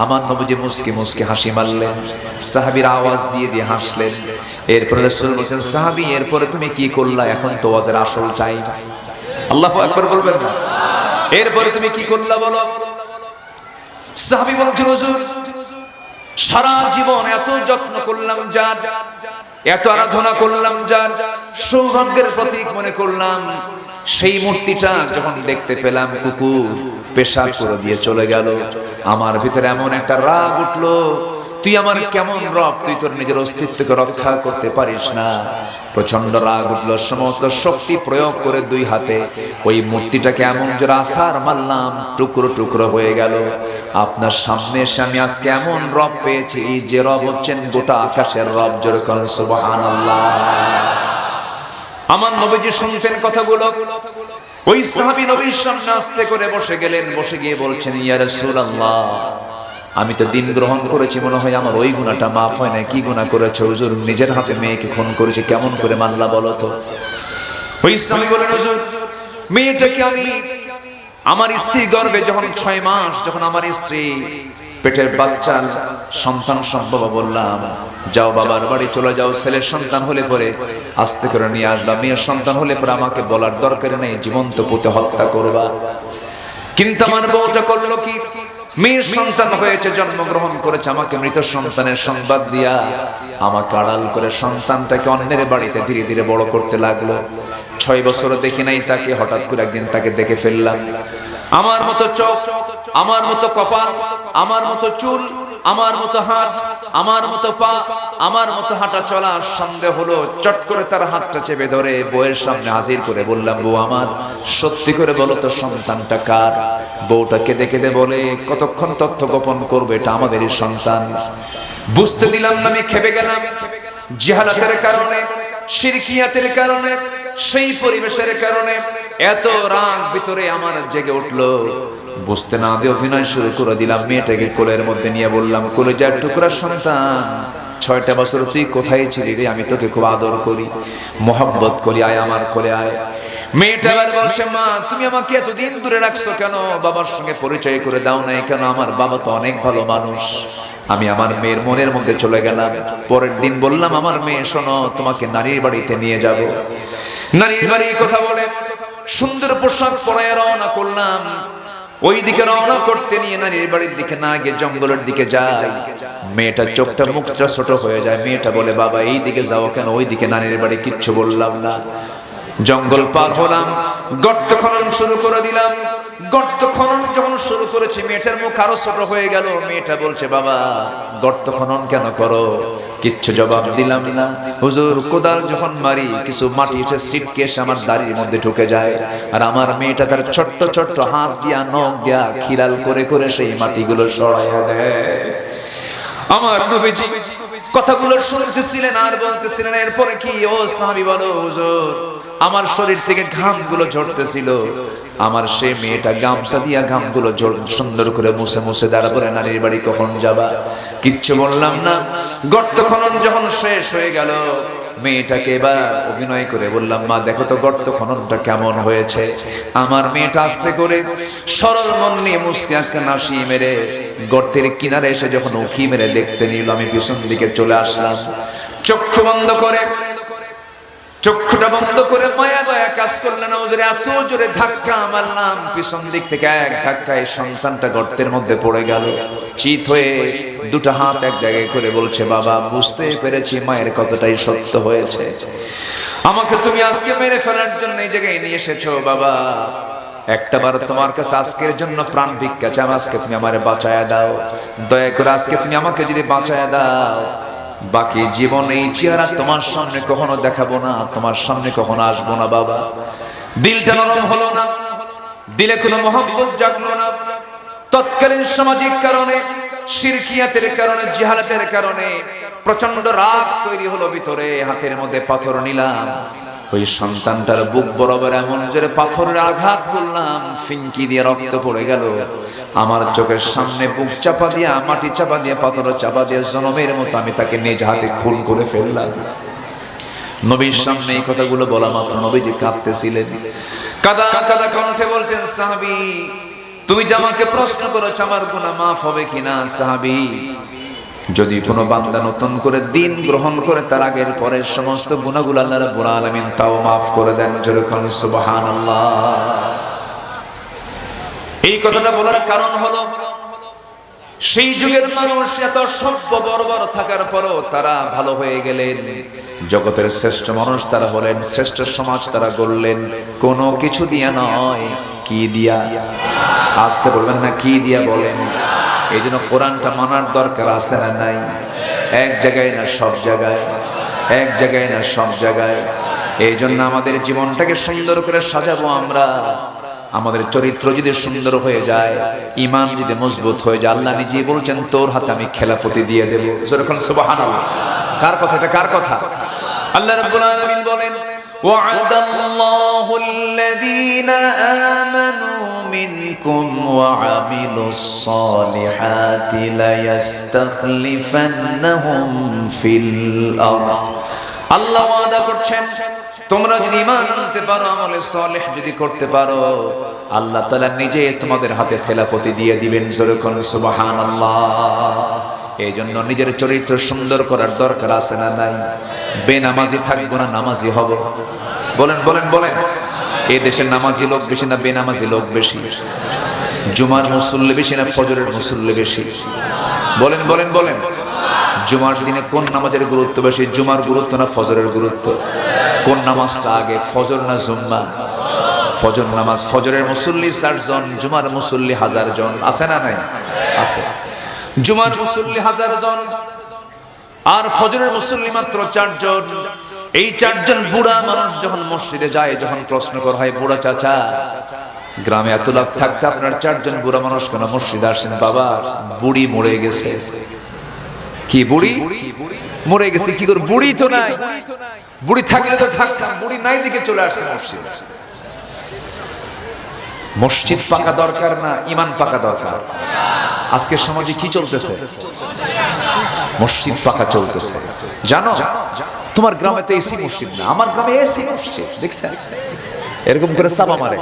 আমার নবীজি মুস্কি মুস্কি হাসি মারলেন, সাহাবীর আওয়াজ দিয়ে দিয়ে হাসলেন। এরপরে রাসূল বলেন, সাহাবী এরপরে তুমি কি করলা? এখন তো ওয়াজের আসল টাইম। আল্লাহু আকবার বলবেন না? এরপরে তুমি কি করলা বলো? সাহাবী বলছেন, হুজুর সারা জীবন এত যত্ন করলাম যার, এত আরাধনা করলাম যার, সৌভাগ্যের প্রতীক মনে করলাম, সেই মূর্তিটা যখন দেখতে পেলাম কুকুর পেশাব করে দিয়ে চলে গেল, আমার ভিতরে এমন একটা রাগ উঠলো, তুই আমার কেমন রব, তুই তোর নিজের অস্তিত্বকে রক্ষা করতে পারিস না। প্রচন্ড রাগ উঠলো, সমস্ত শক্তি প্রয়োগ করে দুই হাতে ওই মূর্তিটাকে এমন জোরে আছাড় মারলাম, টুকরো টুকরো হয়ে গেল। আপনার সামনে এসে আমি আজকে এমন রব পেয়েছি যে রব হচ্ছেন গোটা আকাশের রব। জোরে বলেন সুবহানাল্লাহ। আমার নবীজি শুনতেন কথাগুলো। ওই সাহাবী নবীর সামনে আস্তে করে বসে গেলেন, বসে গিয়ে বলছেন, ইয়া রাসূলুল্লাহ, আমি তো দিন গ্রহণ করেছি, মনে হয় আমার ওই গুনাহটা মাফ হয় না। কি গুনাহ করেছে হুজুর? নিজের হাতে মেয়েকে খুন করেছে, কেমন করে মানলা বলো তো? ওই সাহাবী বলেন, হুজুর মেয়েটাকে আমি আমার স্ত্রী গর্ভে যখন 6 মাস, যখন আমার স্ত্রী পেটের বাচ্চা সন্তান সম্ভব, বললাম যাও বাবার বাড়ি চলে যাও, ছেলের সন্তান হলে পরে আস্তে করে নিয়ে আসবা, মেয়ের সন্তান হলে পরে আমাকে বলার দরকার নেই, জীবন্ত পুঁতে হত্যা করবা। কিন্তু আমার বউটা করলো কি? মেয়ের সন্তান হয়েছে, জন্মগ্রহণ করেছে, আমাকে মৃত সন্তানের সংবাদ দিয়া আমাকে আড়াল করে সন্তানটাকে অন্যের বাড়িতে ধীরে ধীরে বড় করতে লাগলো। 6 বছর দেখি নাই তাকে, হঠাৎ করে একদিন তাকে দেখে ফেললাম। আমার মতো চোখ, আমার মতো কপাল, আমার মতো চুল, আমার মতো হাত, আমার মতো পা, আমার মতো হাঁটা চলা, সন্দেহ হলো। চট করে তার হাতটা চেপে ধরে বউয়ের সামনে হাজির করে বললাম, বউ আমার, সত্যি করে বলো তো সন্তানটা কার? বউটা কেঁদে কেঁদে বলে, কতক্ষণ তথ্য গোপন করবে, এটা আমাদেরই সন্তান। বুঝতে দিলাম না, আমি খেপে গেলাম। জিহালাতের কারণে, শিরকিয়াতের কারণে, সেই পরিবেশের কারণে এত রাগ ভিতরে আমার জেগে উঠলো। বুঝতে না দিয়ে অভিনয় শুরু করে দিলাম। মেয়েটাকে কোলের মধ্যে নিয়ে বললাম, কলিজার টুকরা সন্তান, 6টা বছর তুই কোথায় ছিলি রে? আমি তোকে খুব আদর করি, মোহাব্বত করি, আয় আমার কোলে আয়। মেয়েটা আবার বলছে, মা তুমি আমাকে এতদিন দূরে রাখছো কেন? বাবার সঙ্গে পরিচয় করে দাও নাই কেন? আমার বাবা তো অনেক ভালো মানুষ। আমি আমার মেয়ের মনের মধ্যে চলে গেলাম। পরের দিন বললাম, আমার মেয়ে শোনো, তোমাকে নারীর বাড়িতে নিয়ে যাব। নারীর বাড়ি কথা বলে সুন্দর পোশাক পরে রওনা করলাম। ওই দিকে রওনা করতে নিয়ে নারীর বাড়ির দিকে না গিয়ে জঙ্গলের দিকে যাই। মেয়েটা চোখটা মুখটা ছোট হয়ে যায়। মেয়েটা বলে, বাবা এই দিকে যাও কেন? ওই দিকে নারীর বাড়ি। কিচ্ছু বললাম না। জঙ্গল পার হলাম, গর্ত খনন শুরু করে দিলাম। গর্ত খনন যখন শুরু করেছি, মেয়েটার মুখ আরো ছোট হয়ে গেল। মেয়েটা বলছে, বাবা গর্ত খনন কেন করো? কিচ্ছু জবাব দিলাম না। হুজুর কোদাল যখন মারি, কিছু মাটি এসে ছিটকে এসে আমার দাড়ির মধ্যে ঢুকে যায়, আর আমার মেয়েটা তার ছোট্ট ছোট্ট হাত দিয়া নখ দিয়া খিলাল করে করে সেই মাটিগুলো সরাইয়া দেয়। আমার নবীজি কথাগুলো শুনতেছিলেন আর বলতেছিলেন, এরপরে কি? ও সাহাবী বলো, হুজুর আমার শরীর থেকে ঘামগুলো ঝরতেছিল। আমার সে মেয়েটা গামছা দিয়া ঘামগুলো সুন্দর করে মুছে মুছে দাঁড়াবো, নারীর বাড়ি কখন যাবা? কিচ্ছু বললাম না। গর্ত খনন যখন শেষ হয়ে গেল, মেয়েটাকে এবার অভিনয় করে বললাম, মা দেখো তো গর্ত খননটা কেমন হয়েছে। আমার মেয়েটা আস্তে করে সরল মন নিয়ে মুসকে আজকে নাসি মেরে গর্তের কিনারে এসে যখন উঁকি মেরে দেখতে নিল, আমি পিছন দিকে চলে আসলাম। চক্ষু বন্ধ করে, চক্ষুটা বন্ধ করে মায়া দয়া কাজ করলেন। এত জোরে ধাক্কা মারলাম, পিছন দিক থেকে এক ধাক্কায় সন্তানটা গর্তের মধ্যে পড়ে গেল। চিত হয়ে দুটো হাত এক জায়গায় করে বলছে, বাবা বুঝতে পেরেছি মায়ের কতটাই সত্য হয়েছে। আমাকে তুমি আজকে মেরে ফেলার জন্য এই জায়গায় নিয়ে এসেছো। বাবা একটাবার তোমার কাছে আজকের জন্য প্রাণ ভিক্ষা চাই, আজকে তুমি আমারে বাঁচায়া দাও। দয়া করে আজকে তুমি আমাকে যদি বাঁচায়া দাও, বাকি জীবন এই চেহারা তোমার সামনে কখনো দেখাবো না, তোমার সামনে কখনো আসবো না। বাবা দিলটা নরম হলো না, দিলে কোনো মহব্বত জাগলো না। তৎকালীন সামাজিক কারণে, শিরকিয়াতের কারণে, জিহালাতের কারণে প্রচন্ড রাগ তৈরি হলো ভিতরে। হাতের মধ্যে পাথর নিলাম, ওই সন্তানটার বুক বরাবর এমন জোরে পাথরের আঘাত করলাম, ফিঙ্কি দিয়ে রক্ত পড়ে গেল। আমার চোখের সামনে বুক চাপা দিয়া, মাটি চাপা দিয়ে, পাথর চাপা দিয়ে জনমের মতো আমি তাকে নিজ হাতে খুন করে ফেললাম। নবীর সামনে এই কথাগুলো বলা মাত্র নবীজি কাঁদতেছিলেন। কাদা কাদা কণ্ঠে বলছেন, সাহাবী তুমি যে আমাকে প্রশ্ন করেছ আমার গুনাহ মাফ হবে কিনা, সাহাবী, যদি কোনো বান্দা নতুন করে দিন গ্রহণ করে তার আগের পরের সমস্ত গুনাহগুলো আল্লাহ রাব্বুল আলামিন তাও মাফ করে দেন। যেরকম সুবহানাল্লাহ। এই কথাটা বলার কারণ হলো সেই যুগের মানুষ এত সভ্য বর্বর থাকার পরও তারা ভালো হয়ে গেলেন, জগতের শ্রেষ্ঠ মানুষ তারা হলেন, শ্রেষ্ঠ সমাজ তারা গড়লেন কোনো কিছু দিয়া নয়। কি দিয়া? আসতে বলবেন না, কি দিয়া বলেন। এই জন্য কোরআনটা মানার দরকার আছে না নাই? এক জায়গায় না সব জায়গায়, এক জায়গায় না সব জায়গায়। এই জন্য আমাদের জীবনটাকে সুন্দর করে সাজাবো আমরা। আমাদের চরিত্র যদি সুন্দর হয়ে যায়, ঈমান যদি মজবুত হয়ে যায়, আল্লাহ নিজেই বলছেন তোর হাতে আমি খেলাফতি দিয়ে দেব। যখন সুবহানাল্লাহ। কার কথা এটা? কার কথা? আল্লাহ রাব্বুল আলামিন বলেন ওয়া'দাল্লাহু আল্লাযীনা আমানু মিনকুম ওয়া আমিলুস সালিহাতি লা ইস্তাখলিফান্নাহুম ফিল আরদ। আল্লাহ ওয়াদা করছেন তোমরা যদি ঈমান আনতে পারো, আমলে সালেহ যদি করতে পারো, আল্লাহ তাআলা নিজে তোমাদের হাতে খেলাফতি দিয়ে দিবেন। যখন সুবহানাল্লাহ। এই জন্য নিজের চরিত্র সুন্দর করার দরকার আছে না নাই? বেনামাজি থাকবো না, নামাজি হব। বলেন বলেন বলেন। এই দেশের নামাজি লোক বেশি না বেনামাজি লোক বেশি? জুমার মুসল্লি বেশি না ফজরের মুসল্লি বেশি? বলেন বলেন বলেন। জুমার দিনে কোন নামাজের গুরুত্ব বেশি? জুমার গুরুত্ব না ফজরের গুরুত্ব? কোন নামাজটা আগে, ফজর না জুম্মা? ফজর নামাজ। ফজরের মুসল্লি 4 জন, জুমার মুসল্লি 1000 জন। আছে না নাই? আছে। জুমার মুসল্লি 1000 জন আর ফজরের মুসল্লি মাত্র 4 জন। এই 4 জন বুড়া মানুষ যখন মসজিদে যায়, যখন প্রশ্ন করা হয় বুড়া চাচা গ্রামে এত লোক থাকতে আপনার 4 জন বুড়া মানুষ কেন মসজিদে আসেন? বাবা বুড়ি মরে গেছে। কি বুড়ি মরে গেছে? কি করে? বুড়ি তো নাই। বুড়ি থাকলে তো থাকতাম, বুড়ি নাই দিকে চলে আসছে মসজিদে। মসজিদ পাকা দরকার না ঈমান পাকা দরকার? আজকের সমাজে কি চলতেছে? মসজিদ পাকা চলতেছে। জানো তোমার গ্রামে তো এসি মসজিদ না, আমার গ্রামে এসি মসজিদ। দেখছেন এরকম করে চাপা মারে।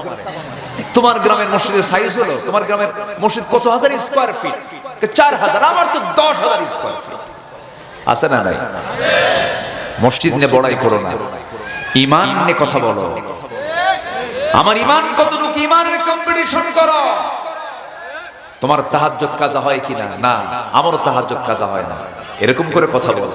তোমার গ্রামের মসজিদের সাইজ হলো, তোমার গ্রামের মসজিদ কত হাজার স্কয়ার ফিট? 4000। আমার তো 10000 স্কয়ার ফিট। আছে না নাই? মসজিদ নিয়ে বড়াই করো না, ঈমান নিয়ে কথা বলো। আমার ঈমান কতটুকু, ঈমানের কম্পিটিশন করো। তোমার তাহাজ্জুদ কাজা হয় কিনা? না, আমারও তাহাজ্জুদ কাজা হয় না। এরকম করে কথা বলো।